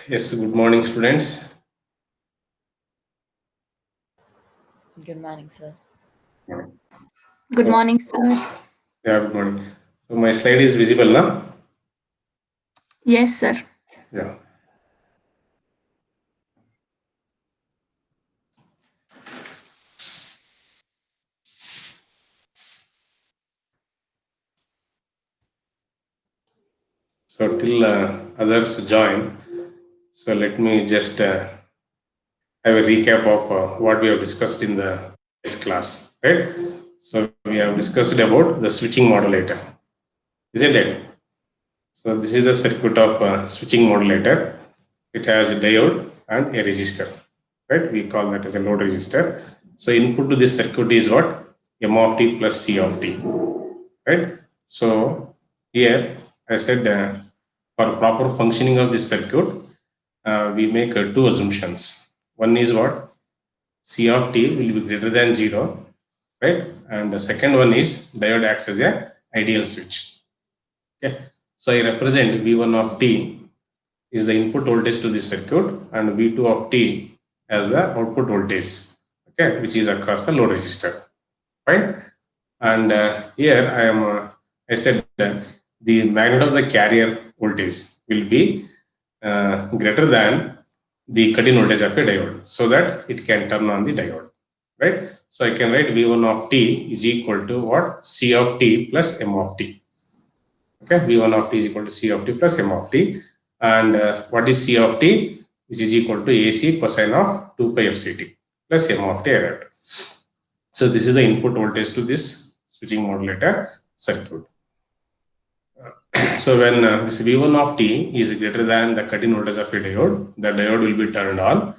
Yes, good morning, students. Good morning, sir. Good So, morning, sir. yeah, good morning. So, my slide is visible now? Yes, sir. Yeah. So, till others join, so let me just have a recap of what we have discussed in the previous class, right? So, we have discussed about the switching modulator, isn't it? So, this is the circuit of switching modulator. It has a diode and a resistor, right? We call that as a load resistor. So, input to this circuit is what? M of t plus C of t, right? So, here I said for proper functioning of this circuit, we make two assumptions. One is what? C of t will be greater than 0, right? And the second one is diode acts as a ideal switch. Okay. So I represent V1 of t is the input voltage to this circuit and V2 of t as the output voltage, okay, which is across the load resistor, right? And here I said the magnet of the carrier voltage will be greater than the cut-in voltage of a diode so that it can turn on the diode, right? So I can write V1 of t is equal to what? C of t plus M of t. Okay, V1 of t is equal to C of t plus M of t. And what is C of t? Which is equal to AC cosine of 2 pi FCT plus M of t arrived. So this is the input voltage to this switching modulator circuit. So when this V1 of t is greater than the cut-in voltage of a diode, the diode will be turned on,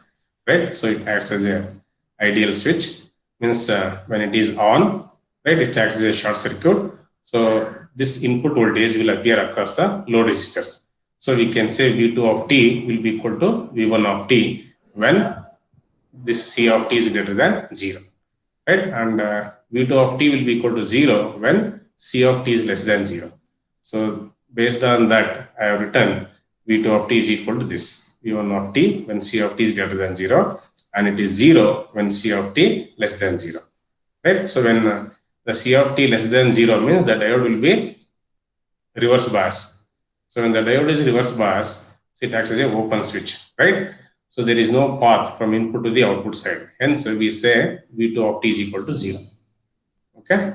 right? So it acts as a ideal switch, means when it is on, right, it acts as a short circuit. So this input voltage will appear across the load resistors. So we can say V2 of t will be equal to V1 of t when this C of t is greater than 0, right? And V2 of t will be equal to 0 when C of t is less than 0. So based on that, I have written V2 of t is equal to this V1 of t when C of t is greater than 0, and it is 0 when C of t less than 0, right? So when the C of t less than 0 means the diode will be reverse bias. So when the diode is reverse bias, so it acts as an open switch, right? So there is no path from input to the output side. Hence, we say V2 of t is equal to 0. Okay.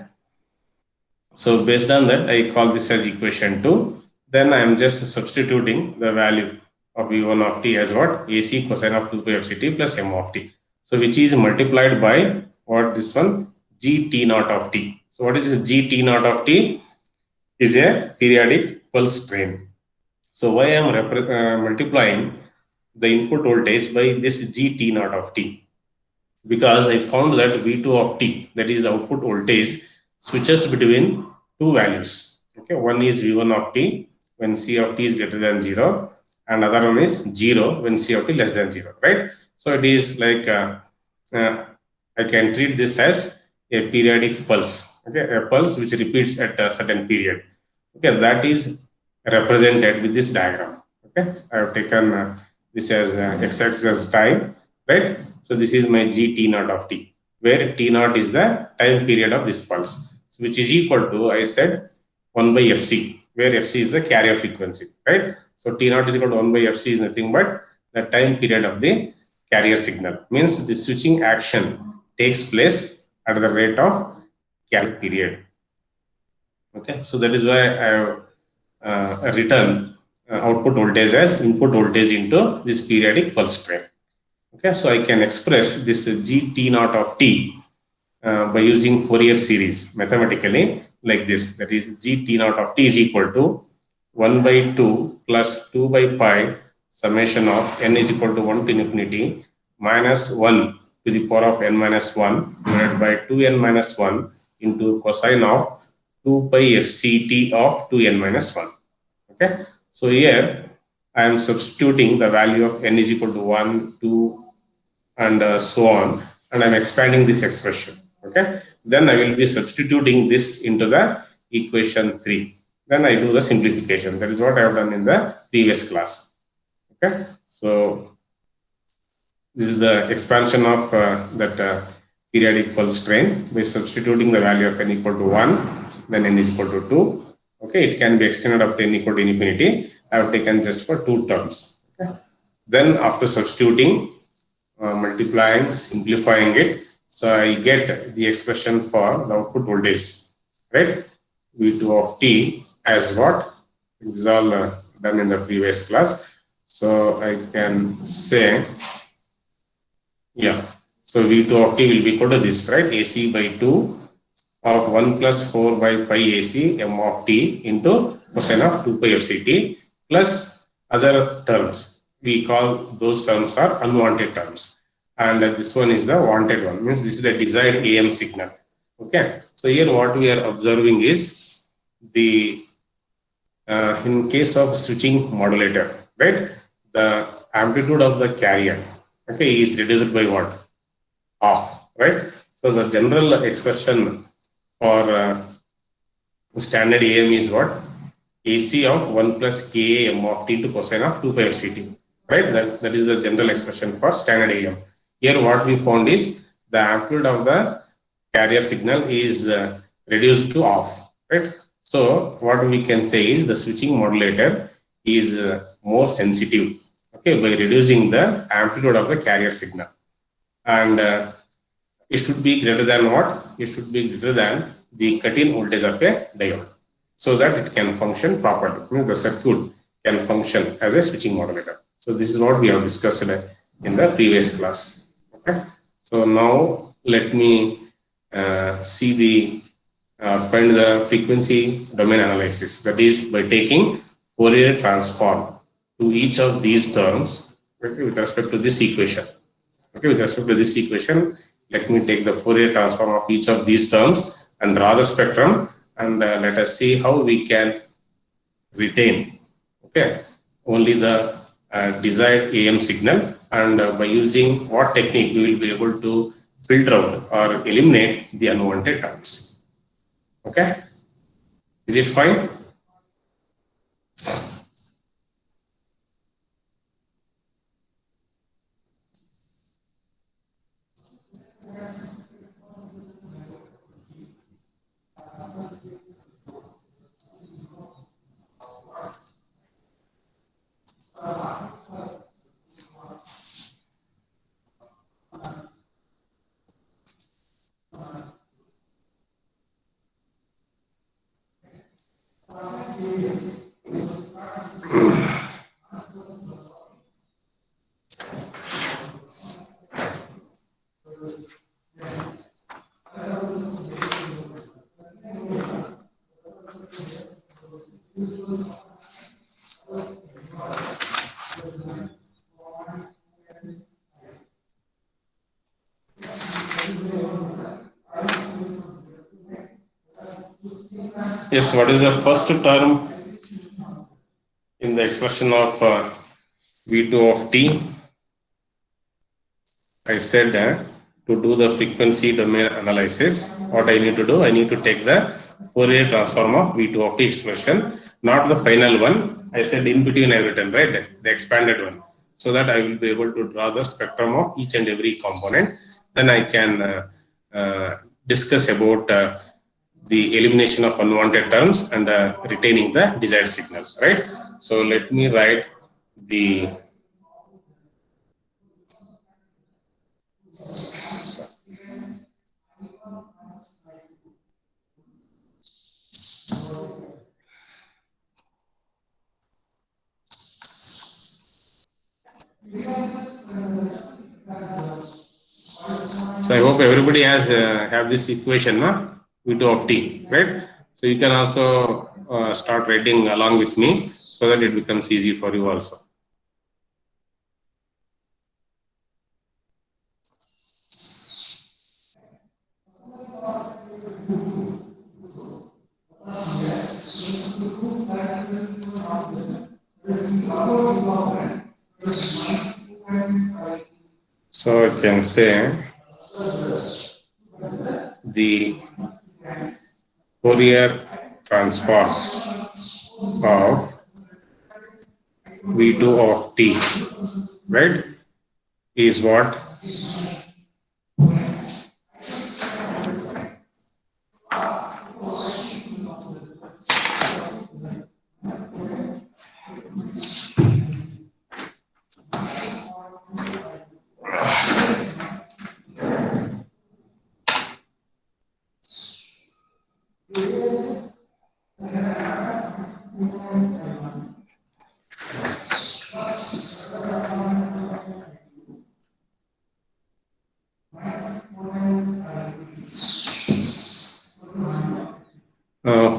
So based on that, I call this as equation 2. Then I am just substituting the value of V1 of t as what? AC cosine of 2 pi of ct plus M of t. So which is multiplied by what? This one? G T naught of t. So what is this G T naught of t? Is a periodic pulse train. So why I am multiplying the input voltage by this G T naught of t? Because I found that V2 of t, that is the output voltage, switches between two values. Okay, one is V1 of t when C of t is greater than 0, and other one is 0 when C of t less than 0, right? So it is like I can treat this as a periodic pulse, okay, a pulse which repeats at a certain period. Okay, that is represented with this diagram. Okay, I have taken this as x-axis as time, right? So this is my G T naught of t, where T naught is the time period of this pulse, which is equal to, I said, 1 by Fc, where Fc is the carrier frequency, right? So T naught is equal to 1 by Fc is nothing but the time period of the carrier signal. Means the switching action takes place at the rate of carrier period. Okay, so that is why I have written output voltage as input voltage into this periodic pulse train. Okay, so I can express this G T naught of t by using Fourier series mathematically like this. That is G T naught of t is equal to 1 by 2 plus 2 by pi summation of n is equal to 1 to infinity minus 1 to the power of n minus 1 divided by 2n minus 1 into cosine of 2 pi fct of 2n minus 1. Okay, so here I am substituting the value of n is equal to 1, 2, and so on, and I'm expanding this expression. Okay, then I will be substituting this into the equation 3. Then I do the simplification. That is what I have done in the previous class. Okay, So this is the expansion of that periodic pulse train by substituting the value of n equal to 1, then n is equal to 2. Okay, it can be extended up to n equal to infinity. I have taken just for 2 terms. Okay. Then after substituting, multiplying, simplifying it, so I get the expression for the output voltage, right? V2 of t as what? This is all done in the previous class. So I can say, yeah, so V2 of t will be equal to this, right? AC by 2 of 1 plus 4 by pi AC m of t into cosine of 2 pi of ct plus other terms. We call those terms are unwanted terms. And this one is the wanted one, means this is the desired AM signal. Okay. So here what we are observing is the, in case of switching modulator, right? The amplitude of the carrier, okay, is reduced by what? Off, right? So the general expression for standard AM is what? AC of 1 plus Ka m of t to cosine of 2 pi of ct, right? That is the general expression for standard AM. Here what we found is the amplitude of the carrier signal is reduced to off, right? So what we can say is the switching modulator is more sensitive, okay, by reducing the amplitude of the carrier signal. And it should be greater than what? It should be greater than the cut-in voltage of a diode, so that it can function properly. The circuit can function as a switching modulator. So this is what we have discussed in the previous class. Okay. So now let me find the frequency domain analysis. That is by taking Fourier transform to each of these terms, okay, with respect to this equation. Okay, with respect to this equation, let me take the Fourier transform of each of these terms and draw the spectrum, and let us see how we can retain, okay, only the desired AM signal, and by using what technique we will be able to filter out or eliminate the unwanted terms. Okay, is it fine? Yes, what is the first term in the expression of V2 of t? I said to do the frequency domain analysis, what I need to do, I need to take the Fourier transform of V2 of t expression, not the final one. I said in between I've written, right, the expanded one, so that I will be able to draw the spectrum of each and every component. Then I can discuss about the elimination of unwanted terms and retaining the desired signal, right? So let me write the So I hope everybody has have this equation, V2 of t, right? So you can also start writing along with me, so that it becomes easy for you also. So I can say the Fourier transform of V2 of t, right, is what?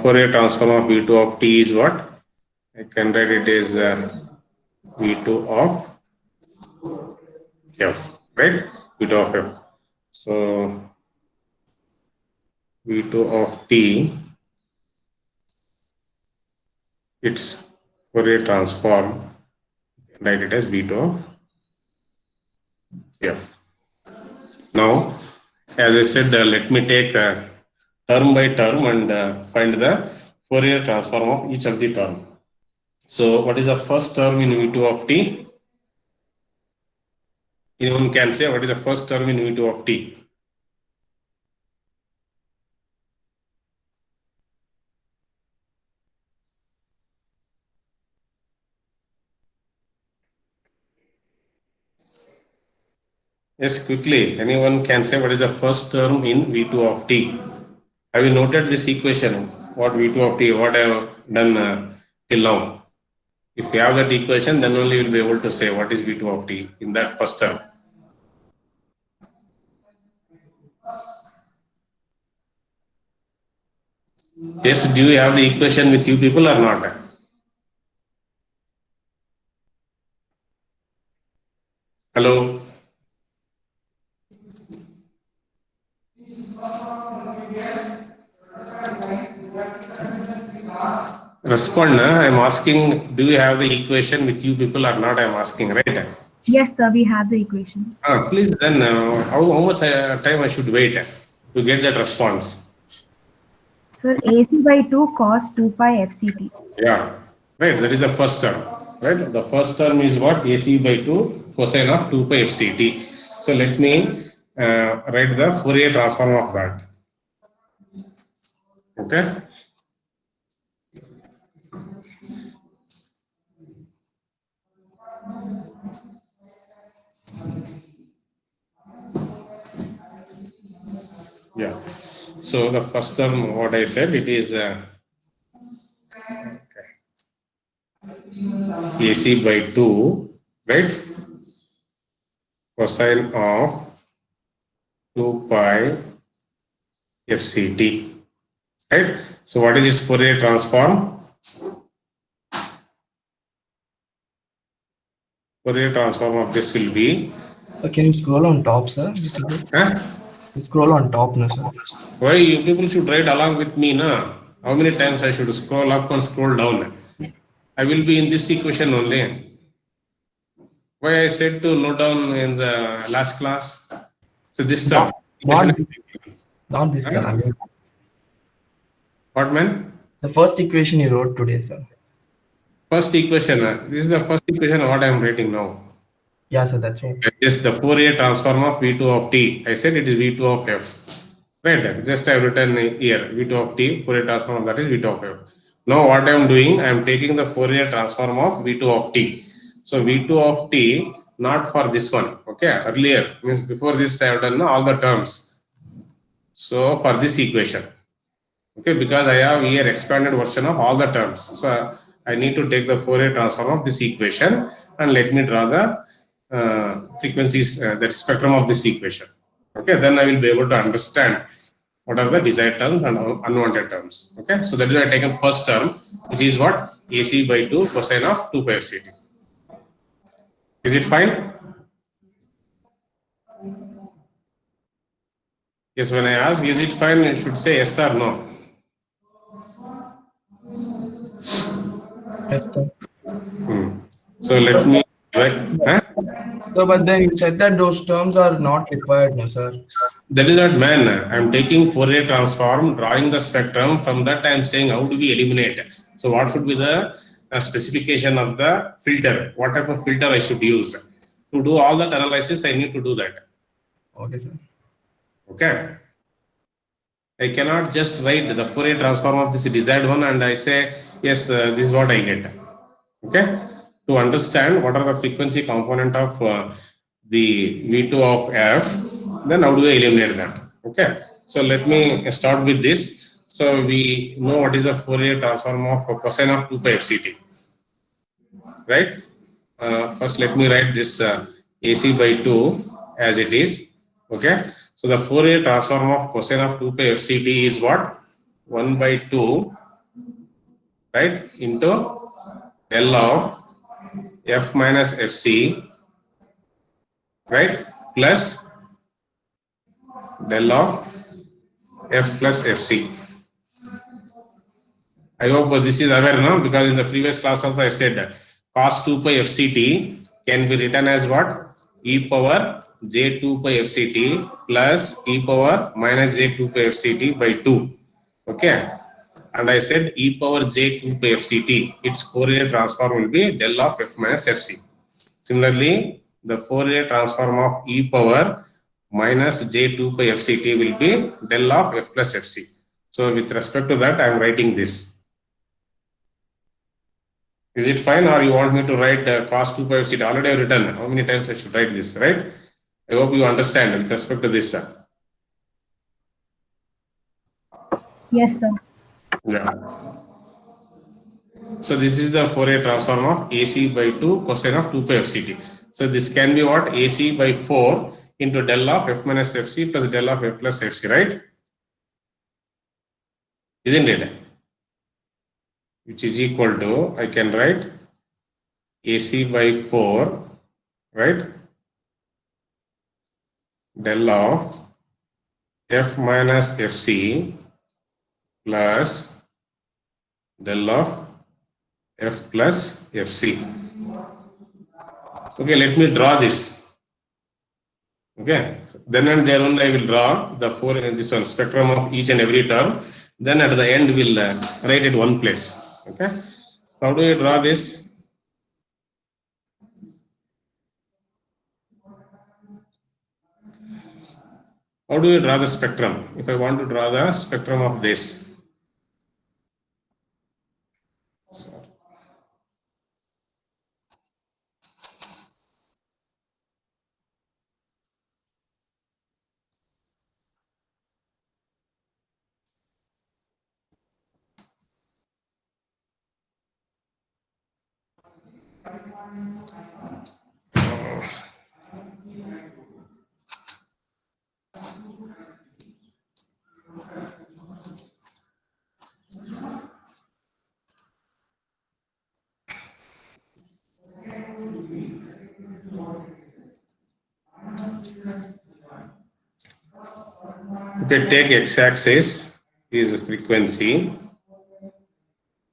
Fourier transform of V2 of t is what? I can write it as V2 of f, right? V2 of f. So V2 of t, its Fourier transform, write it as V2 of f. Now, as I said, let me take term by term and find the Fourier transform of each of the term. So, what is the first term in V2 of t? Anyone can say what is the first term in V2 of t? Yes, quickly. Anyone can say what is the first term in V2 of t? Have you noted this equation? What V2 of t, what I have done till now? If you have that equation, then only you will be able to say what is V2 of t in that first term. Yes, do you have the equation with you people or not? Hello? Respond. I am asking, do you have the equation with you people or not? I am asking, right? Yes, sir, we have the equation. Please then, how much time I should wait to get that response? Sir, AC by 2 cos 2 pi FCT. Yeah, right. That is the first term, right? The first term is what? AC by 2 cosine of 2 pi FCT. So let me write the Fourier transform of that. Okay. Yeah. So the first term, what I said, it is AC by 2, right? Cosine of 2 pi FCT, right? So what is its Fourier transform? Fourier transform of this will be. So can you scroll on top, sir? Huh? Scroll on top, no, sir. Why you people should write along with me, na? How many times I should scroll up and scroll down? I will be in this equation only. Why I said to note down in the last class? So this term. Not this, sir. I mean, What man? the first equation you wrote today, sir. First equation. This is the first equation what I am writing now. Yeah, sir, that's right. Just the Fourier transform of V2 of t. I said it is V2 of f. Right. Just I have written here V2 of t. Fourier transform of that is V2 of f. Now what I am doing, I am taking the Fourier transform of V2 of t. So V2 of t, not for this one. Okay. Earlier means before this I have done all the terms. So for this equation. Okay, because I have here expanded version of all the terms. So I need to take the Fourier transform of this equation and let me draw the frequencies, the spectrum of this equation. Okay, then I will be able to understand what are the desired terms and unwanted terms. Okay, so that is why I taken first term, which is what? AC by 2 cosine of 2 pi FCT. Is it fine? Yes, when I ask, is it fine, you should say yes or no. Yes, sir. So let me write. Huh? So, but then you said that those terms are not required, no, sir. That is not man. I am taking Fourier transform, drawing the spectrum. From that, I am saying how do we eliminate. So, what should be the a specification of the filter, what type of filter I should use. To do all that analysis, I need to do that. Okay, sir. Okay. I cannot just write the Fourier transform of this desired one and I say, yes, this is what I get. Okay. To understand what are the frequency component of the V2 of F, then how do I eliminate that? Okay. So let me start with this. So we know what is the Fourier transform of cosine of 2 pi FCT. Right? First, let me write this AC by 2 as it is. Okay. So the Fourier transform of cosine of 2 pi FCT is what? 1 by 2, right, into L of F minus FC, right, plus del of F plus FC. I hope this is aware now, because in the previous class also I said that cos 2 pi FCT can be written as what? E power j2 pi FCT plus e power minus j2 pi FCT by 2. Okay. And I said e power j2 pi FCT, its Fourier transform will be del of F minus FC. Similarly, the Fourier transform of e power minus j2 pi FCT will be del of F plus FC. So with respect to that, I am writing this. Is it fine, or you want me to write cos 2 pi FCT? Already I have written. How many times I should write this, right? I hope you understand with respect to this. Yes, sir. Yeah. So this is the Fourier transform of AC by 2 cosine of 2 pi FCT. So this can be what? AC by 4 into del of F minus FC plus del of F plus FC, right? Isn't it? Which is equal to, I can write AC by 4, right? Del of F minus FC plus del of F plus FC. Okay, let me draw this. Okay, then and there only I will draw the this one spectrum of each and every term. Then at the end we'll write it one place. Okay, how do you draw this? How do you draw the spectrum? If I want to draw the spectrum of this. Okay, take x-axis is frequency.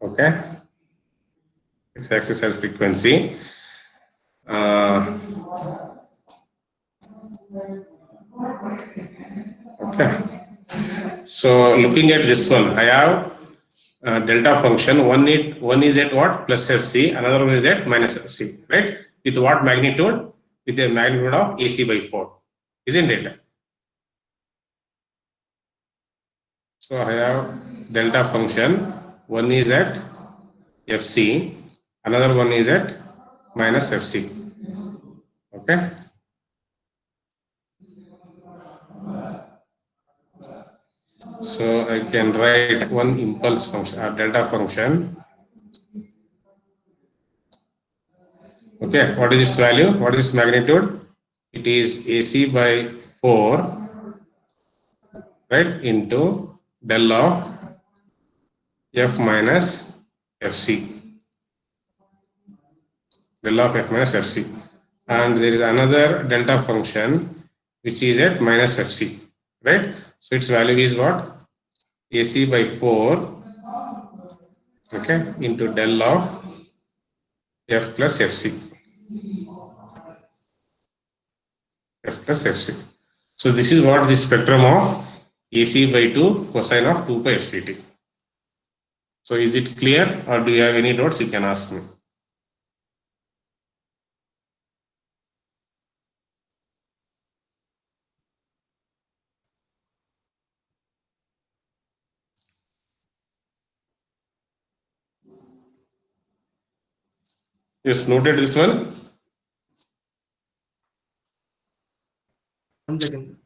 Okay, x-axis has frequency. Okay, so looking at this one, I have delta function. One is at what? Plus FC, another one is at minus FC, right? With what magnitude? With a magnitude of AC by 4, isn't it? So I have delta function. One is at FC, another one is at minus FC. Okay. So I can write one impulse function or delta function. Okay, what is its value? What is its magnitude? It is AC by 4, right, into del of F minus FC. Del of F minus FC. And there is another delta function which is at minus FC, right? So its value is what? AC by 4, okay, into del of F plus FC. F plus FC. So this is what the spectrum of AC by 2 cosine of 2 pi FCT. So is it clear, or do you have any doubts? You can ask me. Yes, noted this one. 1 second.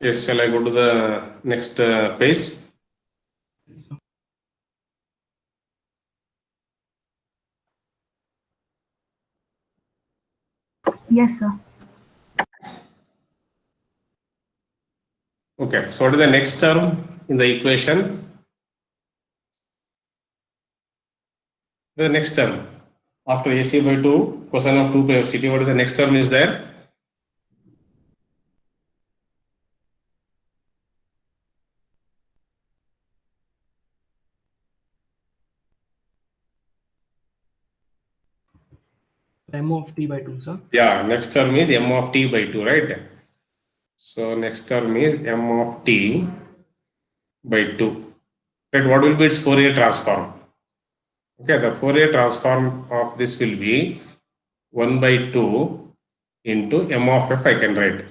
Yes, shall I go to the next page? Yes, sir. Okay, so what is the next term in the equation? The next term after AC by 2 cosine of 2 pi of ct, what is the next term is there? M of t by 2, sir. Yeah, next term is m of t by 2, right? So next term is m of t by 2. Right, what will be its Fourier transform? Okay, the Fourier transform of this will be 1 by 2 into m of f, I can write.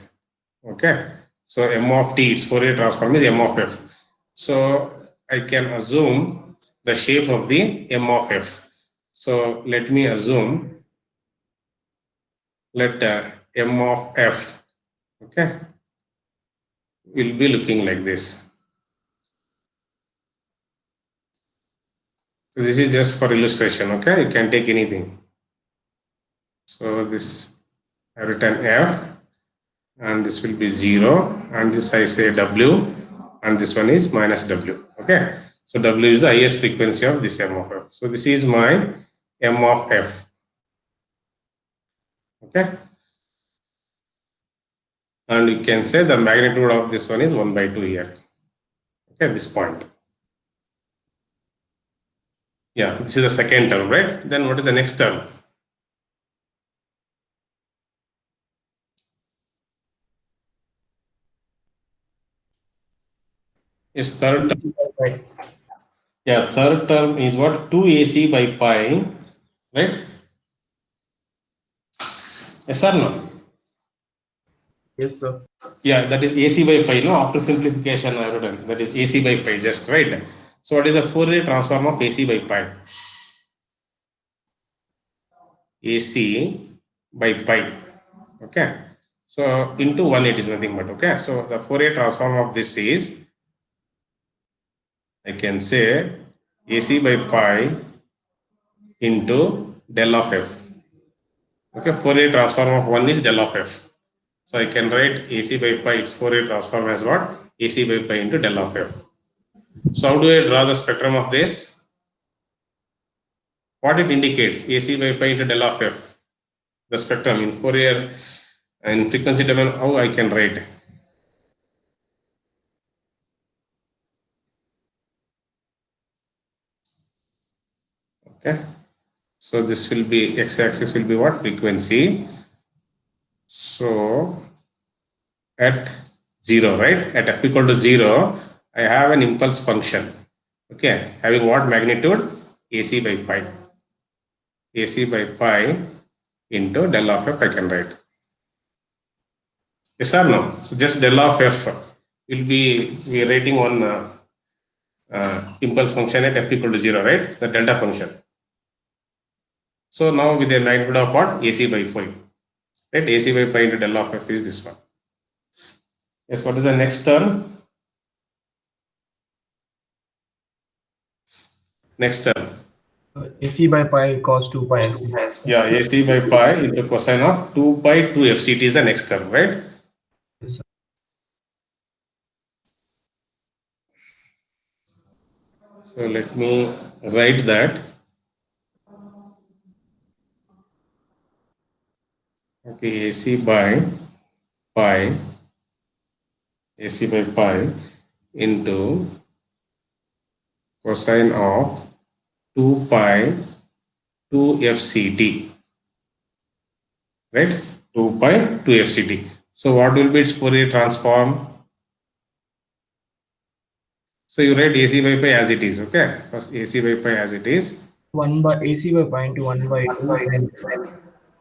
Okay, so m of t, its Fourier transform is m of f. So I can assume the shape of the m of f. So let me assume, let m of f, okay, will be looking like this. So this is just for illustration, okay? You can take anything. So this, I written f, and this will be 0, and this I say w, and this one is minus w, okay? So w is the highest frequency of this m of f. So this is my m of f, okay? And you can say the magnitude of this one is 1 by 2 here, okay, this point. Yeah, this is the second term, right? Then what is the next term? Is third term. Right. Yeah, third term is what? 2ac by pi, right? Yes or no? Yes, sir. Yeah, that is AC by pi, no? After simplification, I have written that is AC by pi, just right. So, what is the Fourier transform of AC by pi? AC by pi, okay? So, into 1, it is nothing but, okay? So, the Fourier transform of this is, I can say AC by pi into del of f. Okay, Fourier transform of 1 is del of f. So I can write AC by pi, its Fourier transform as what? AC by pi into del of f. So how do I draw the spectrum of this? What it indicates? AC by pi into del of f. The spectrum in Fourier and frequency domain, how I can write? Okay. So this will be, x-axis will be what? Frequency. So at 0, right? At f equal to 0, I have an impulse function. Okay. Having what magnitude? AC by pi. AC by pi into del of f, I can write. Yes or no? So just del of f will be, we are writing one impulse function at f equal to 0, right? The delta function. So now with a magnitude of what? AC by pi. Right? AC by pi into del of f is this one. Yes, what is the next term? Next term. AC by pi cos 2 pi FC. Yeah, AC by pi into cosine of 2 pi 2 FCT is the next term, right? Yes, sir. So let me write that. Okay, AC by pi into cosine of 2 pi 2 FCT, right? 2 pi 2 FCT. So what will be its Fourier transform? So you write AC by pi as it is, okay? First AC by pi as it is. 1 by AC by pi into 1 by 2 sin.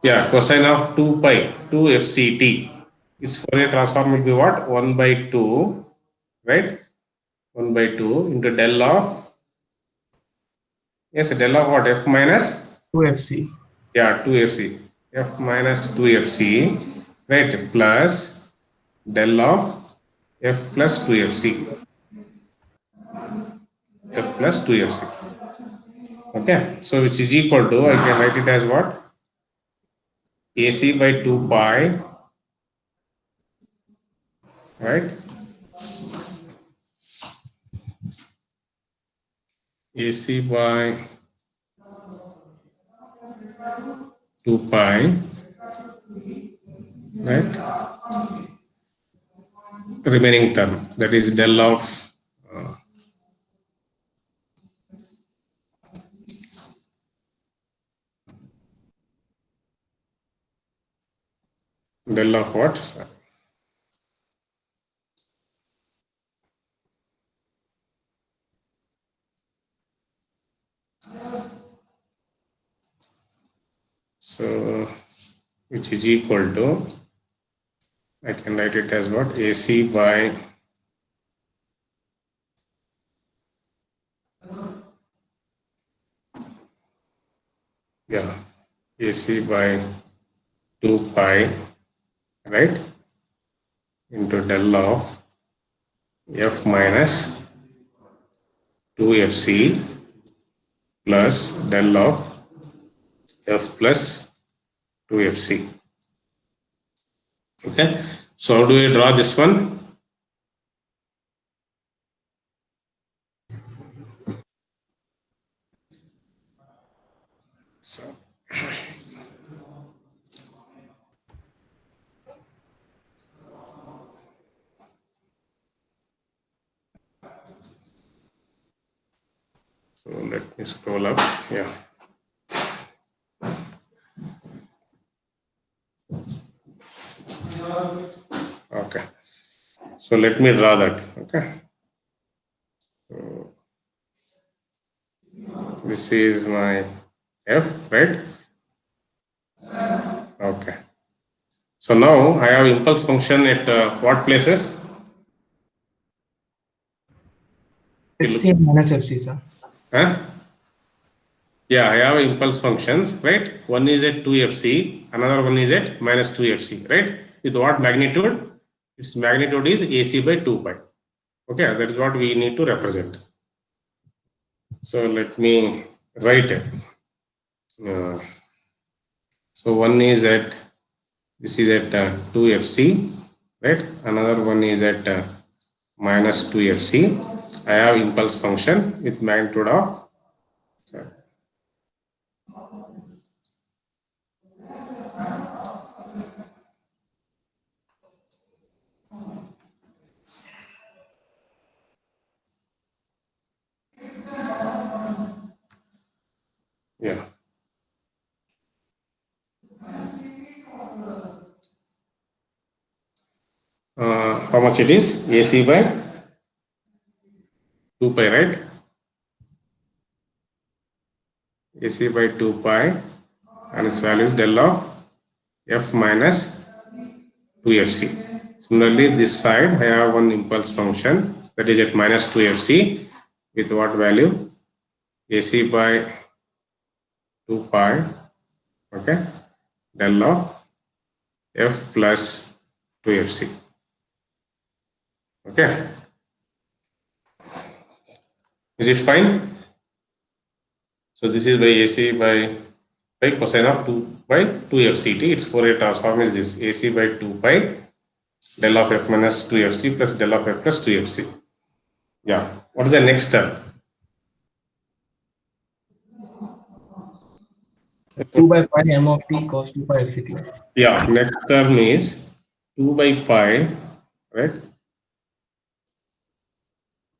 Yeah, cosine of 2 pi 2 FCT. Its Fourier transform will be what? 1 by 2, right? 1 by 2 into del of, yes, del of what? F minus, 2 FC. yeah, 2 FC. F minus 2 FC, right? Plus del of F plus 2 FC. F plus 2 FC. Okay, so which is equal to, I can write it as what? AC by 2 pi, right? AC by 2 pi, right? Remaining term, that is del of del of what? So which is equal to, I can write it as what? AC by AC by 2 pi, right? Into del of F minus 2 FC plus del of F plus 2 FC. Okay. So how do we draw this one? So let me scroll up. Yeah. Okay. So let me draw that. Okay. So this is my F, right? Okay. So now I have impulse function at what places? FC and minus FC, sir. Huh? Yeah, I have impulse functions, right? One is at 2FC, another one is at minus 2FC, right? With what magnitude? Its magnitude is AC by 2 pi. Okay, that is what we need to represent. So let me write it. So one is at, this is at 2FC, right? Another one is at minus 2FC. I have impulse function with magnitude of, yeah. How much it is? AC by 2 pi, right? AC by 2 pi, and its value is del of F minus 2FC. Similarly, this side I have one impulse function that is at minus 2FC with what value? AC by 2 pi, okay, del of F plus 2FC. Okay. Is it fine? So this is by AC by cosine of 2 by 2fct. Its Fourier transform is this: AC by 2 pi del of f minus 2fc plus del of f plus 2fc. Yeah. What is the next step? 2 by pi m of t cos 2 pi fct. Yeah. Next term is 2 by pi, right?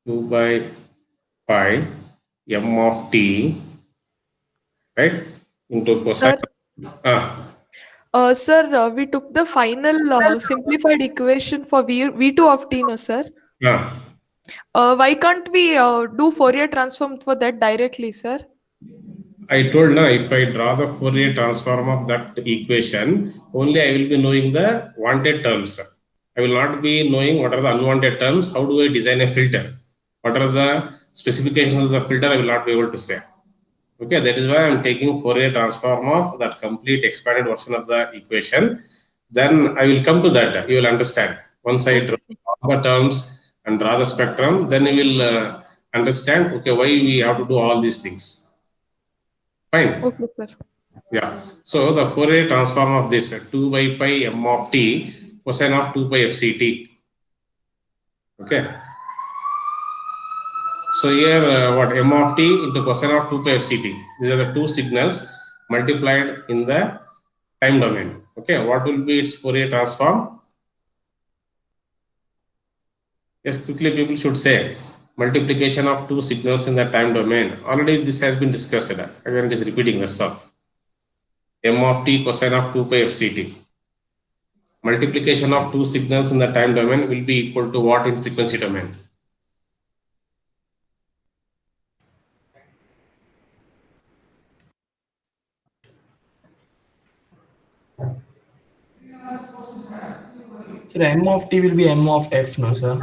2 by pi m of t, right? Into cosine. Sir, we took the final simplified equation for V2 of t, no, sir? Yeah. Why can't we do Fourier transform for that directly, sir? I told now if I draw the Fourier transform of that equation, only I will be knowing the wanted terms. I will not be knowing what are the unwanted terms. How do I design a filter? What are the specifications of the filter? I will not be able to say. Okay, that is why I am taking Fourier transform of that complete expanded version of the equation. Then I will come to that. You will understand. Once I draw the terms and draw the spectrum, then you will understand, okay, why we have to do all these things. Fine. Okay, sir. Yeah. So the Fourier transform of this 2 by pi m of t cosine of 2 pi fct. Okay. So here what m of t into cosine of 2 pi fct. These are the two signals multiplied in the time domain. Okay. What will be its Fourier transform? Yes, quickly people should say multiplication of two signals in the time domain. Already this has been discussed. Again, it is repeating, that's all. M of t cosine of 2 pi fct. Multiplication of two signals in the time domain will be equal to what in frequency domain? So m of t will be m of f, no, sir?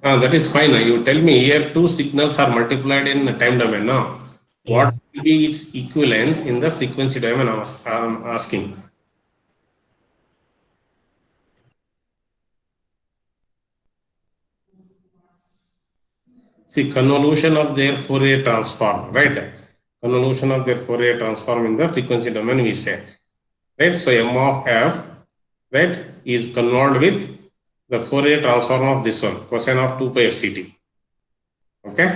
That is fine. You tell me here two signals are multiplied in the time domain. Now, what Yes. will be its equivalence in the frequency domain? I'm asking. See, convolution of their Fourier transform, right? Convolution of their Fourier transform in the frequency domain, we say, right? So m of f, right, is convolved with the Fourier transform of this one, cosine of 2 pi fct. Okay.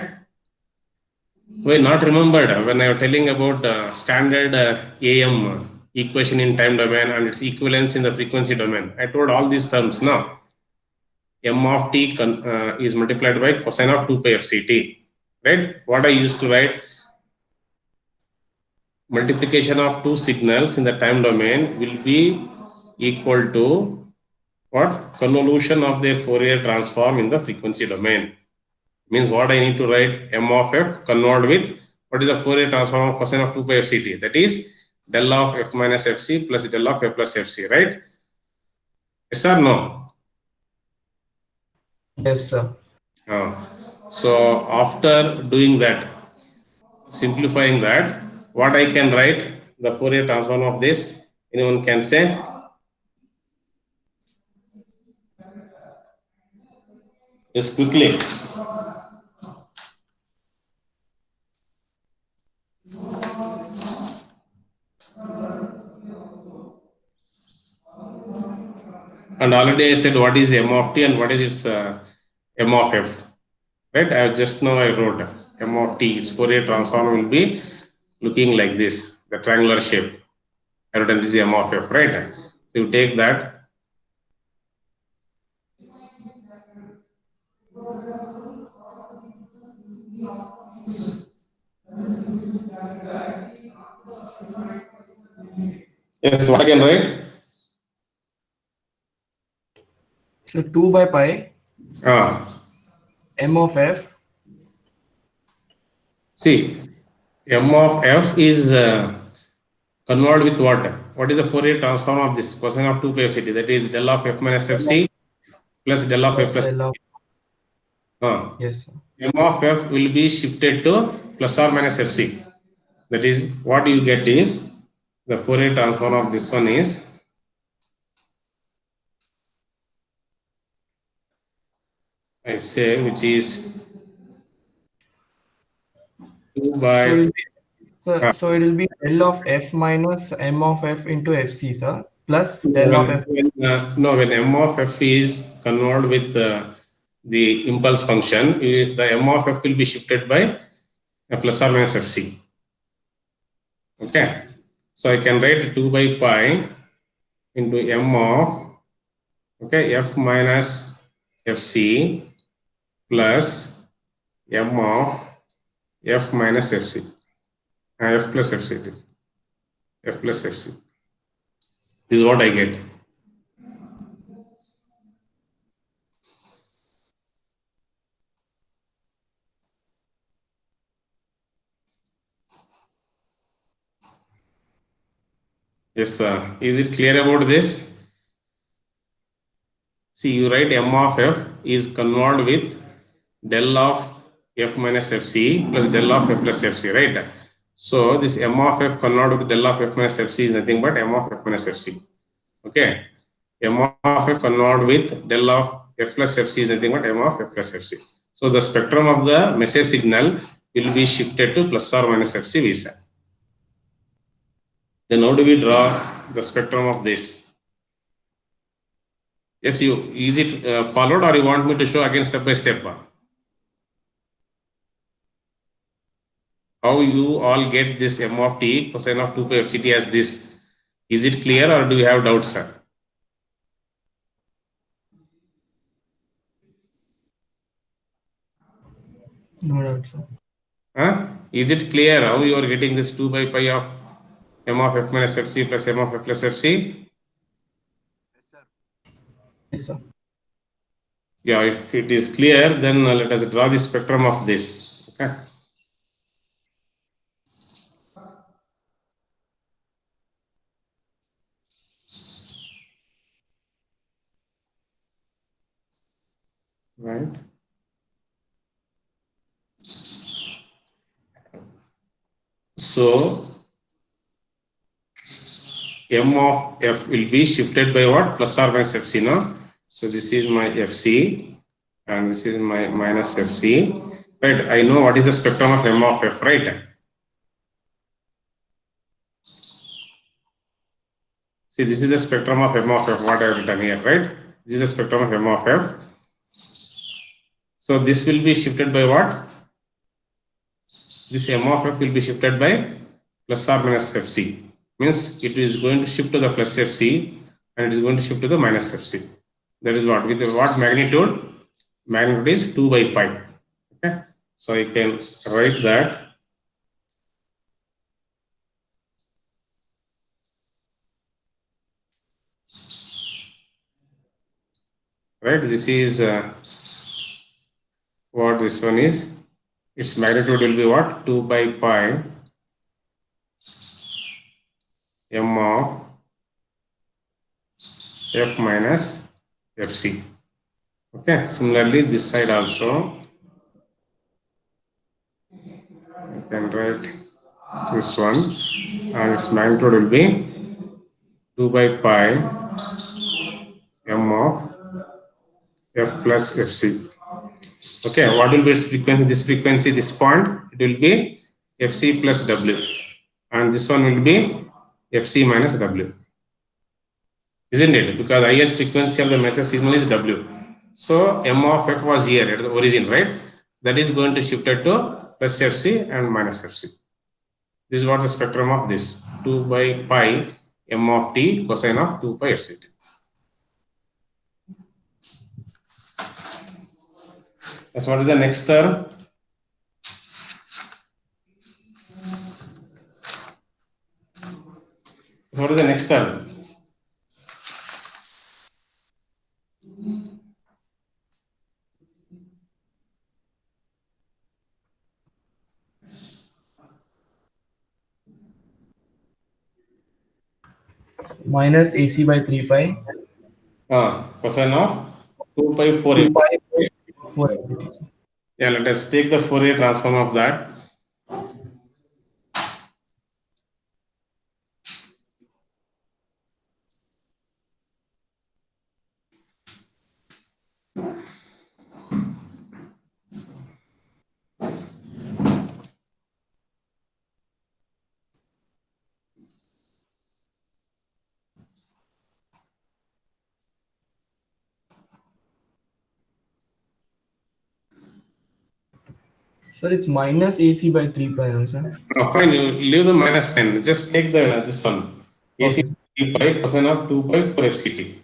We not remembered when I was telling about standard AM equation in time domain and its equivalence in the frequency domain. I told all these terms now. M of t is multiplied by cosine of 2 pi fct. Right? What I used to write, multiplication of two signals in the time domain will be equal to what? Convolution of their Fourier transform in the frequency domain. Means what I need to write, m of f convolved with what is the Fourier transform of cosine of 2 pi fct, that is del of f minus fc plus del of f plus fc, right? Yes or no? Yes, sir. So after doing that, simplifying that, what I can write the Fourier transform of this, anyone can say? Yes, quickly. And already I said what is m of t and what is its m of f. Right? I just now I wrote m of t. Its Fourier transform will be looking like this, the triangular shape. I wrote this is m of f, right? So you take that. Yes, what I can write? So 2 by pi m of f. See, m of f is convolved with what? What is the Fourier transform of this cosine of 2 pi fct? That is del of f minus fc plus del of f Plus plus. del of, yes, sir. M of f will be shifted to plus or minus fc. That is what you get is the Fourier transform of this one is I say which is 2 So by will be So it will be del of f minus m of f into fc, sir, plus del of f. No, when m of f is convolved with the impulse function, the m of f will be shifted by plus or minus fc. Okay, so I can write 2 by pi into m of f minus fc plus m of f minus fc. F plus fc it is. F plus fc. This is what I get. Yes, sir. Is it clear about this? See, you write m of f is convolved with del of f minus fc plus del of f plus fc, right? So this m of f convolved with del of f minus fc is nothing but m of f minus fc. Okay. M of f convolved with del of f plus fc is nothing but m of f plus fc. So the spectrum of the message signal will be shifted to plus or minus fc visa. Then how do we draw the spectrum of this? Yes, is it followed, or you want me to show again step by step? How you all get this m of t cosine of 2 pi fct as this? Is it clear, or do you have doubts, sir? No doubt, sir. Is it clear how you are getting this 2 by pi of m of f minus fc plus m of f plus fc? Yes, sir. Yeah, if it is clear, then let us draw the spectrum of this. Okay. Right. So m of f will be shifted by what? Plus or minus fc, no? So this is my fc and this is my minus fc. Right, I know what is the spectrum of m of f, right? See, this is the spectrum of m of f, what I have written here, right? This is the spectrum of m of f. So this will be shifted by what? This m of f will be shifted by plus or minus fc. Means it is going to shift to the plus fc and it is going to shift to the minus fc. That is what, with what magnitude? Magnitude is 2 by pi. Okay, so I can write that right. This is what this one is. Its magnitude will be what? 2 by pi m of f minus fc. Okay, similarly this side also I can write this one and its magnitude will be 2 by pi m of f plus fc. Okay, what will be its frequency? This frequency, this point, it will be fc plus w, and this one will be fc minus w, isn't it? Because highest frequency of the message signal is w. So m of f was here at the origin, right? That is going to shift it to plus fc and minus fc. This is what the spectrum of this 2 by pi m of t cosine of 2 pi fct. That's what is the next term. So what is the next term? Minus AC by 3 pi. Cosine of 2 pi 4 2 f. pi 4 fct. Yeah, let us take the Fourier transform of that. Sir, it's minus AC by 3 pi, no, sir? Fine, you leave the minus sign. Just take this one. AC Okay. 3 pi cosine of 2 pi 4 FCT.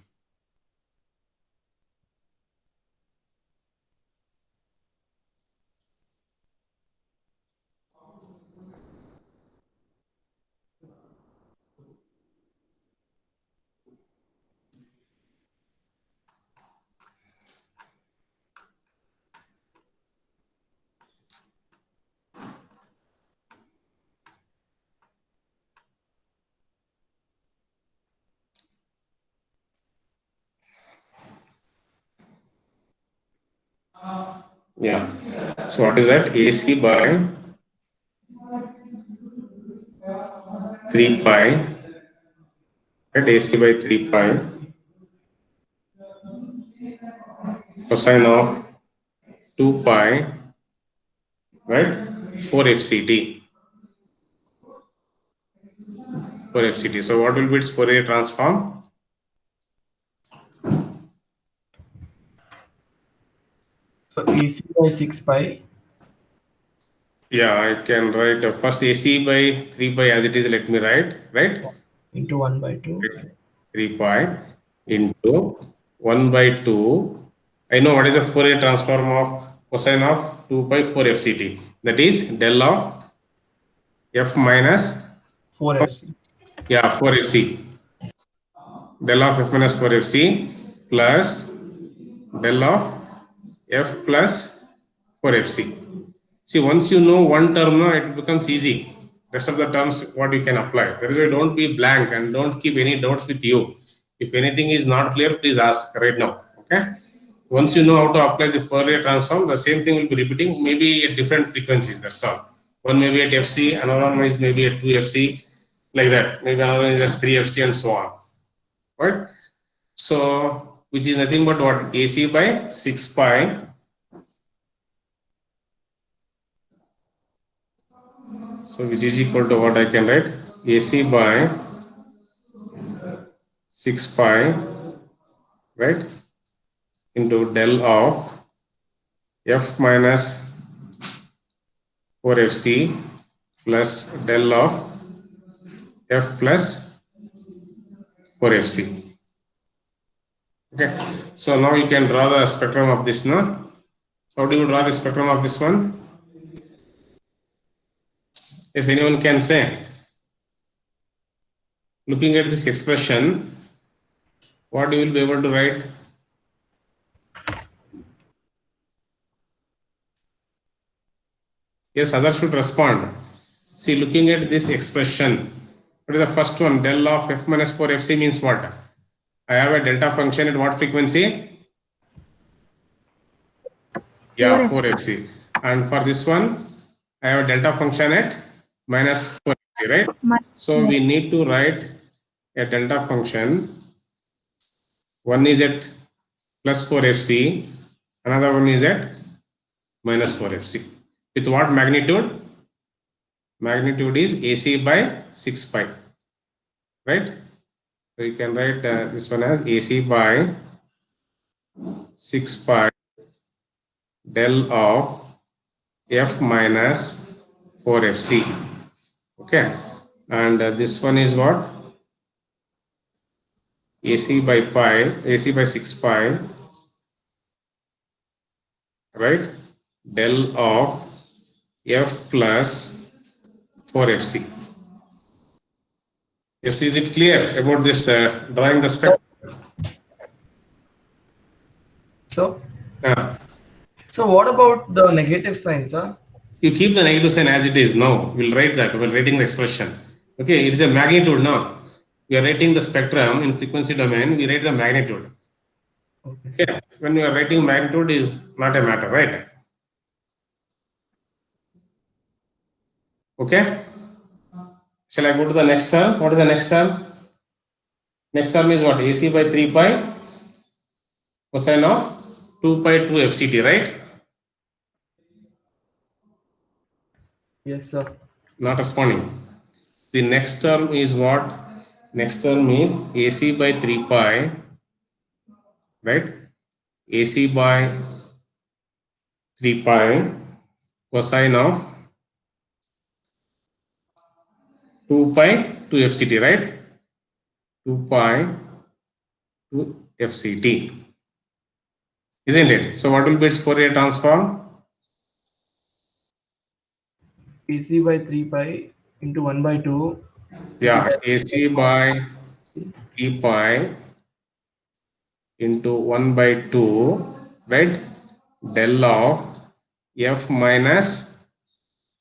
Yeah. So what is that? AC by 3 pi. Right? AC by 3 pi cosine of 2 pi, right? 4 FCT. 4 FCT. So what will be its Fourier transform? So AC by 6 pi. Yeah, I can write first AC by 3 pi as it is. Let me write, right? Into 1 by 2. 3 pi into 1 by 2. I know what is the Fourier transform of cosine of 2 pi 4 FCT. That is del of f minus 4 FC. 4 FC. Del of f minus 4 FC plus del of f plus 4 FC. See, once you know one term now, it becomes easy. Rest of the terms, what you can apply. That is why don't be blank and don't keep any doubts with you. If anything is not clear, please ask right now. Okay. Once you know how to apply the Fourier transform, the same thing will be repeating, maybe at different frequencies. That's all. One may be at FC, another one is maybe at 2 FC, like that. Maybe another one is at 3 FC and so on. Right? So, which is nothing but what? AC by 6 pi. So, which is equal to what I can write? AC by 6 pi, right? Into del of f minus 4 FC plus del of f plus 4 FC. Okay. So now you can draw the spectrum of this now. So how do you draw the spectrum of this one? Yes, anyone can say. Looking at this expression, what you will be able to write? Yes, others should respond. See, looking at this expression, what is the first one? Del of f minus 4 FC means what? I have a delta function at what frequency? Yeah, 4 FC. And for this one, I have a delta function at minus 4 FC, right? So we need to write a delta function. One is at plus 4 FC, another one is at minus 4 FC. With what magnitude? Magnitude is AC by 6 pi, right? So you can write this one as AC by 6 pi del of f minus 4 FC. Okay, and this one is what? AC by 6 pi, right? Del of f plus 4 FC. Yes, is it clear about this drawing the spectrum? So what about the negative sign, sir? You keep the negative sign as it is now. We'll write that while writing the expression. Okay, it is a magnitude now. We are writing the spectrum in frequency domain, we write the magnitude. Okay, when we are writing magnitude is not a matter, right? Okay. Shall I go to the next term? What is the next term? Next term is what? AC by 3 pi cosine of 2 pi 2 FCT, right? Yes, sir. Not responding. The next term is what? Next term is AC by 3 pi, right? AC by 3 pi cosine of 2 pi to FCT, right? 2 pi to FCT, isn't it? So what will be its Fourier transform? AC by 3 pi into 1 by 2. Yeah, AC by 3 pi into 1 by 2, right? Del of F minus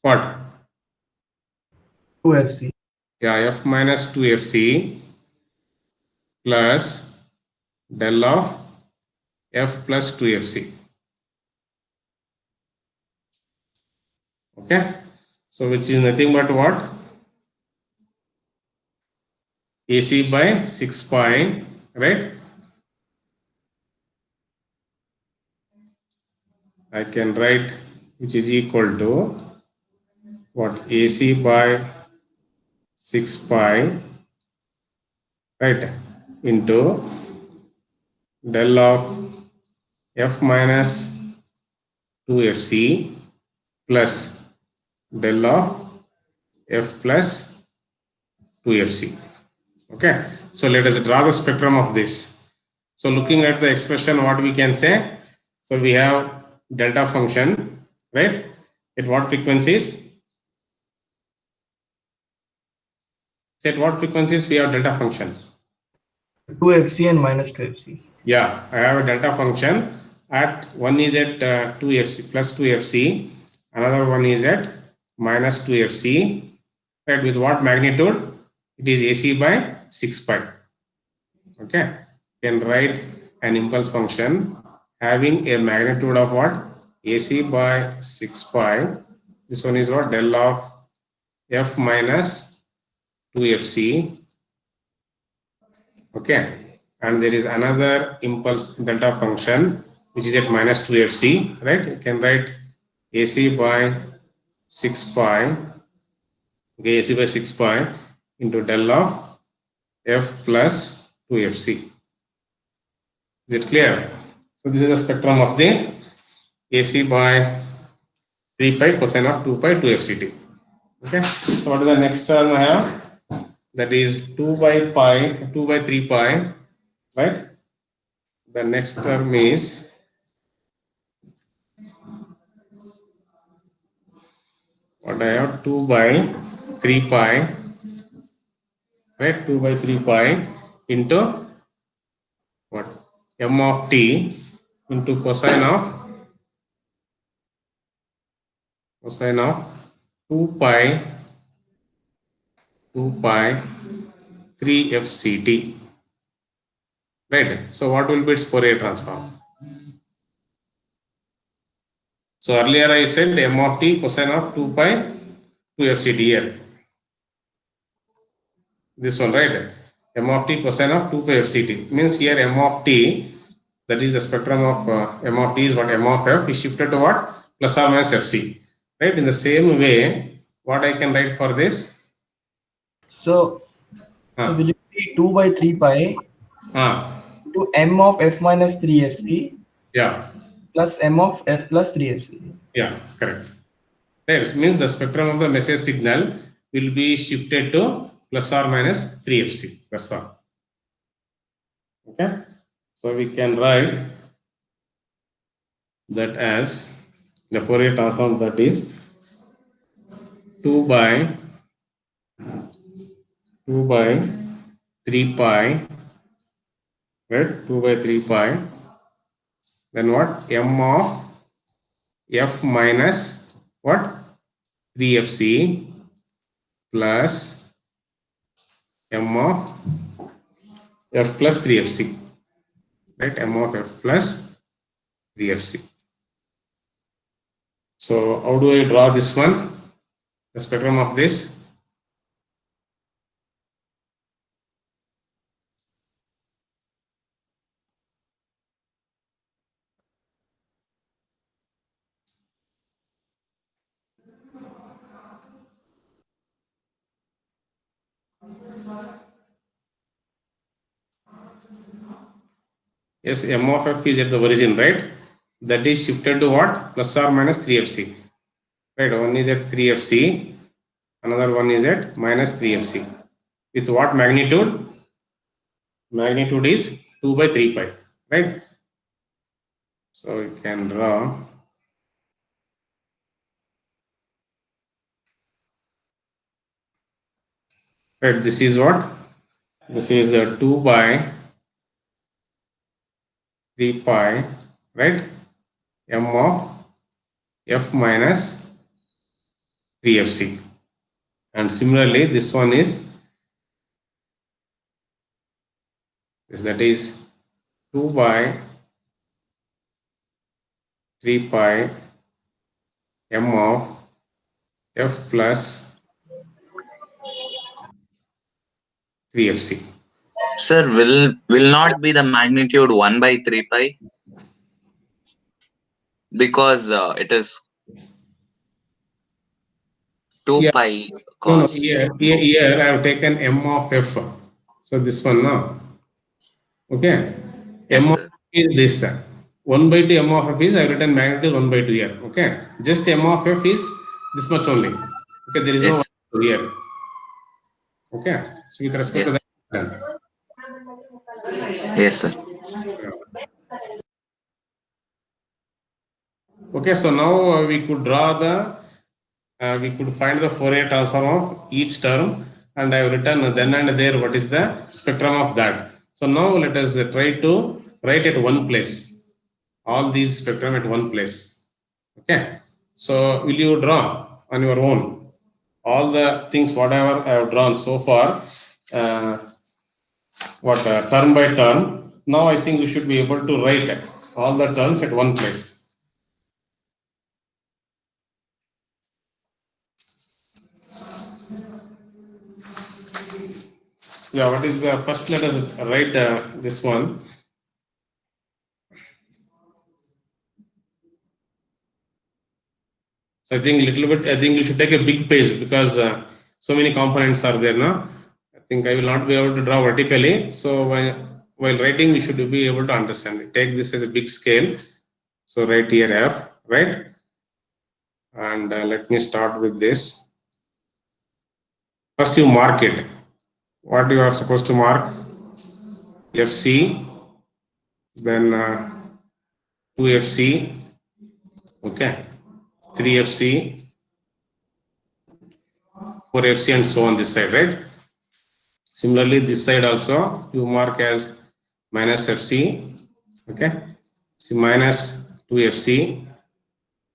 what? 2FC. Yeah, F minus 2FC plus del of F plus 2FC. Okay, so which is nothing but what? AC by 6 pi, right? I can write which is equal to what? AC by 6 pi, right, into del of F minus 2FC plus del of F plus 2FC. Okay, so let us draw the spectrum of this. So looking at the expression, what we can say? So we have delta function, right? At what frequencies? At what frequencies we have delta function? 2FC and minus 2FC. Yeah, I have a delta function at one is at 2FC plus 2FC, another one is at minus 2FC, right? With what magnitude? It is AC by 6 pi. Okay, can write an impulse function having a magnitude of what? AC by 6 pi. This one is what? Del of F minus 2FC. Okay, and there is another impulse delta function which is at minus 2FC, right? You can write AC by 6 pi, okay, AC by 6 pi into del of F plus 2FC. Is it clear? So this is the spectrum of the AC by 3 pi cosine of 2 pi to FCT. Okay, so what is the next term I have? That is 2 by 3 pi, right? The next term is what I have? 2 by 3 pi, right? 2 by 3 pi into what? M of t into cosine of 2 pi 3 FCT. Right. So what will be its Fourier transform? So earlier I said m of t cosine of 2 pi 2 FCT here. This one, right? M of t cosine of 2 pi FCT means here m of t, that is the spectrum of m of t is what? M of f is shifted to what? Plus or minus FC. Right. In the same way, what I can write for this? So will it be 2 by 3 pi to m of f minus 3FC Yeah. plus m of f plus 3FC? Yeah, correct. Right. It means the spectrum of the message signal will be shifted to plus or minus 3FC. That's all. Okay. So we can write that as the Fourier transform, that is 2 by 3 pi, right? 2 by 3 pi. Then what? M of f minus what? 3FC plus m of f plus 3FC, right? M of f plus 3FC. So how do I draw this one? The spectrum of this? Yes, m of f is at the origin, right? That is shifted to what? Plus or minus 3FC. right? One is at 3fc, another one is at minus 3fc. With what magnitude? Magnitude is 2 by 3 pi, right? So we can draw. Right, this is what? This is 2 by 3 pi, right? M of f minus 3fc. And similarly, this one is, that is 2 by 3 pi m of f plus 3fc. Sir, will not be the magnitude 1 by 3 pi because it is 2 Yeah, pi no, cos. here I have taken m of f. So this one now, okay, Yes, m of sir. f is this. 1 by 2 m of f is, I have written magnitude 1 by 2 here, okay. Just m of f is this much only, okay. There is no Yes, here, okay. So with respect to yes, that. yes, sir. Okay, so now we could draw the, we could find the Fourier transform of each term, and I have written then and there what is the spectrum of that. So now let us try to write at one place, all these spectrum at one place. Okay, so will you draw on your own all the things whatever I have drawn so far, term by term. Now I think we should be able to write all the terms at one place. Yeah, what is the first? Let us write this one. So I think little bit. I think you should take a big page because so many components are there now. I think I will not be able to draw vertically. So while writing, we should be able to understand it. Take this as a big scale. So write here F, right? And let me start with this. First, you mark it. What you are supposed to mark? FC, then 2FC, okay, 3FC, 4FC, and so on this side, right? Similarly, this side also you mark as minus FC, okay? So minus 2FC,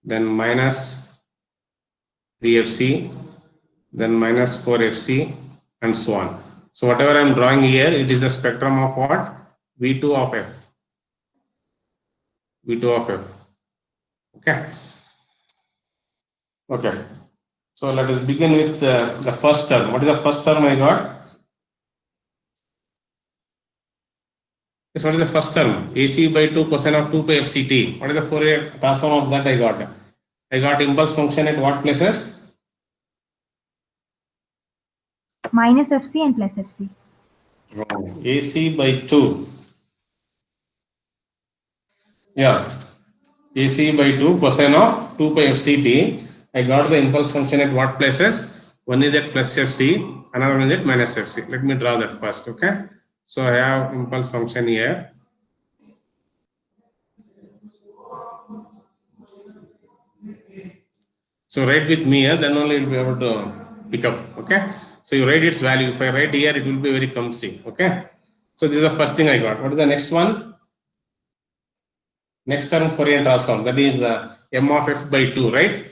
then minus 3FC, then minus 4FC, and so on. So whatever I'm drawing here, it is the spectrum of what? V2 of F. V2 of F. Okay. Okay. So let us begin with the first term. What is the first term I got? Yes, what is the first term? AC by 2 cosine of 2 pi FCT. What is the Fourier transform of that I got? I got impulse function at what places? Minus FC and plus FC. Wrong. AC by 2. Yeah. AC by 2 cosine of 2 pi FCT. I got the impulse function at what places? One is at plus FC, another one is at minus FC. Let me draw that first, okay? So I have impulse function here. So write with me here, then only you'll be able to pick up, okay? So you write its value. If I write here, it will be very clumsy, okay? So this is the first thing I got. What is the next one? Next term Fourier transform, that is m of f by 2, right?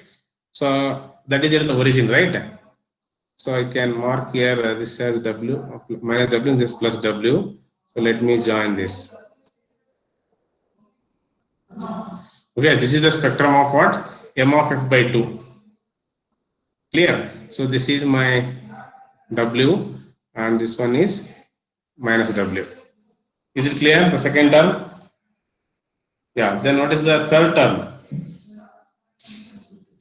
So that is at the origin, right? So I can mark here this as w minus w and this plus w. So let me join this. Okay, this is the spectrum of what? M of f by 2. Clear? So this is my w and this one is minus w. Is it clear? The second term? Yeah. Then what is the third term?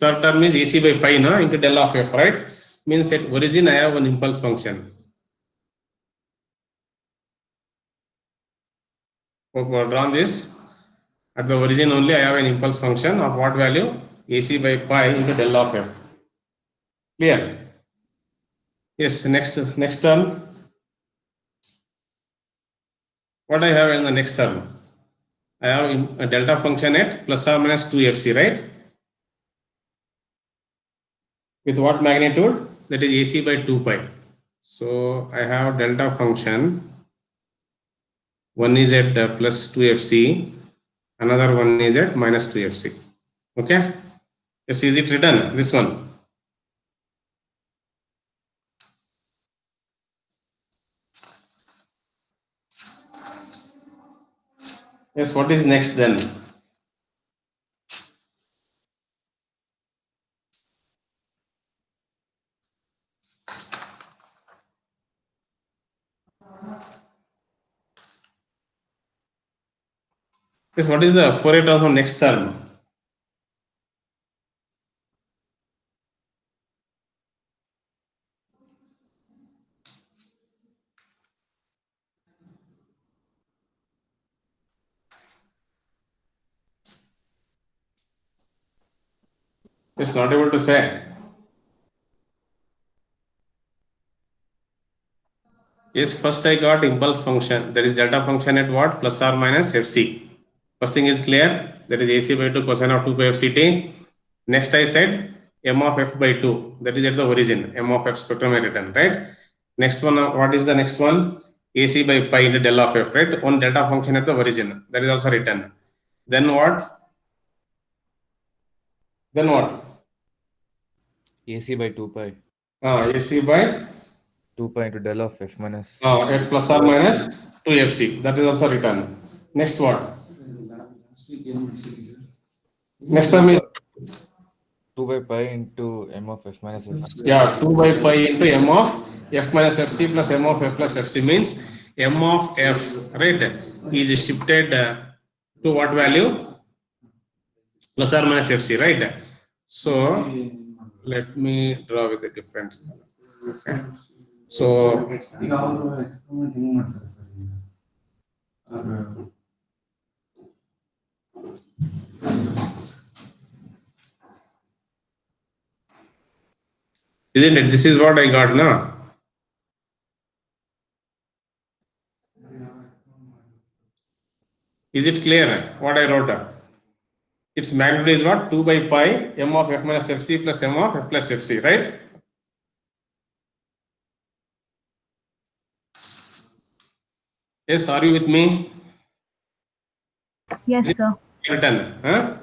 Third term is AC by pi no, into del of f, right? Means at origin I have an impulse function. Drawn this. At the origin only I have an impulse function of what value? AC by pi into del of f. Clear? Yes, next term. What I have in the next term? I have a delta function at plus or minus 2fc, right? With what magnitude? That is AC by 2 pi. So I have delta function. One is at plus 2fc, another one is at minus 2fc. Okay? Yes, is it written? This one. Yes, what is next then? Yes, what is the Fourier transform next term? It's not able to say. Yes, first I got impulse function. That is delta function at what? Plus or minus fc. First thing is clear. That is AC by 2 cosine of 2 pi fct. Next I said m of f by 2. That is at the origin. M of f spectrum I written, right? Next one, what is the next one? AC by pi into del of f, right? One delta function at the origin. That is also written. Then what? Then what? AC by 2 pi. AC by 2 pi into del of f minus. at plus or minus 2fc. That is also written. Next what? Next term is 2 by pi into m of f minus f. yeah, 2 by pi into m of f minus fc plus m of f plus fc means m of f, right, is shifted to what value? Plus or minus fc, right? So let me draw with a different color. Okay. So isn't it? This is what I got now. Is it clear what I wrote? Its magnitude is what? 2 by pi m of f minus fc plus m of f plus fc, right? Yes, are you with me? Yes, sir. Written, huh?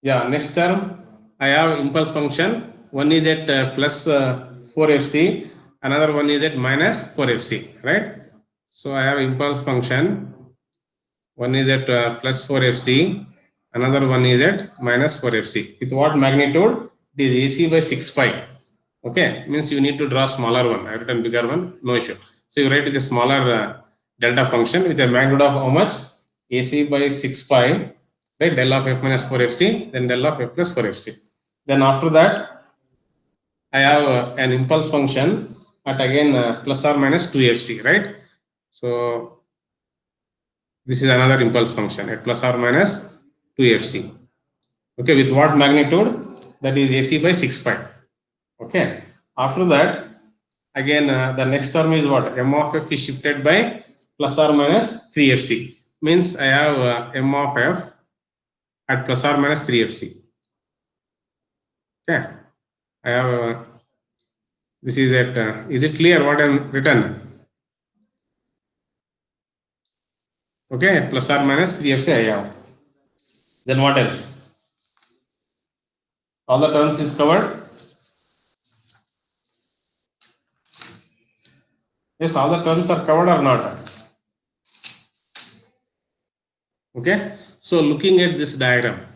Yeah, next term I have impulse function. One is at plus 4fc, another one is at minus 4fc, right? So I have impulse function. One is at plus 4fc, another one is at minus 4fc. With what magnitude? It is AC by 6 pi. Okay, means you need to draw smaller one. I have written bigger one, no issue. So you write with a smaller delta function with a magnitude of how much? AC by 6 pi, right? Del of f minus 4fc, then del of f plus 4fc. Then after that, I have an impulse function at again plus or minus 2fc, right? So this is another impulse function at plus or minus 2fc. Okay, with what magnitude? That is AC by 6 pi. Okay, after that, again the next term is what? M of f is shifted by plus or minus 3fc. Means I have m of f at plus or minus 3fc. Okay, I have this is at is it clear what I am written? Okay, at plus or minus 3fc I have. Then what else? All the terms is covered. Yes, all the terms are covered or not? Okay, so looking at this diagram,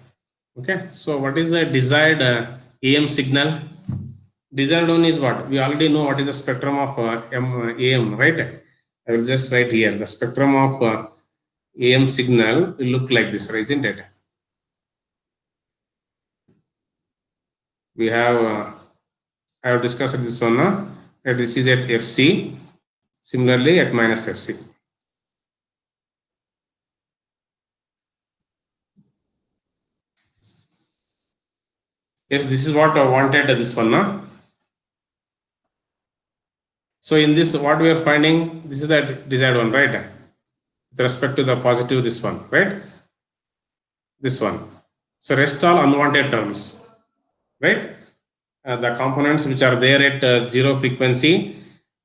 okay, so what is the desired AM signal? Desired one is what? We already know what is the spectrum of AM, right? I will just write here the spectrum of AM signal will look like this, right? Isn't it? We have I have discussed this one. This is at FC. Similarly, at minus FC. Yes, this is what I wanted, this one, no? So in this, what we are finding, this is the desired one, right? With respect to the positive, this one, right? This one. So rest all unwanted terms, right? The components which are there at 0 frequency,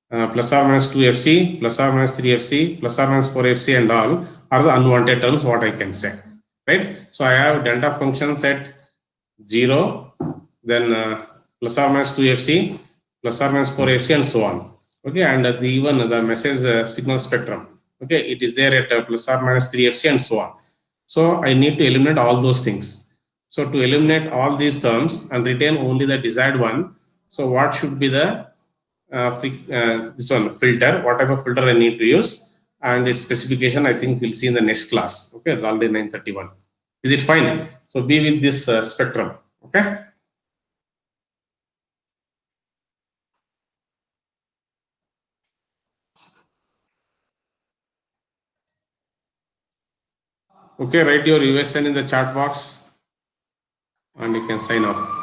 plus or minus 2 FC, plus or minus 3 FC, plus or minus 4 FC and all are the unwanted terms, what I can say, right? So I have delta functions at 0, then plus or minus 2 FC, plus or minus 4 FC and so on. Okay, and even the message signal spectrum, okay, it is there at plus or minus 3 FC and so on. So I need to eliminate all those things. So to eliminate all these terms and retain only the desired one, so what should be the this one filter, what type of filter I need to use, and its specification I think we'll see in the next class. Okay, it's already 9:31. Is it fine? So be with this spectrum. Okay. Okay, write your USN in the chat box and you can sign off.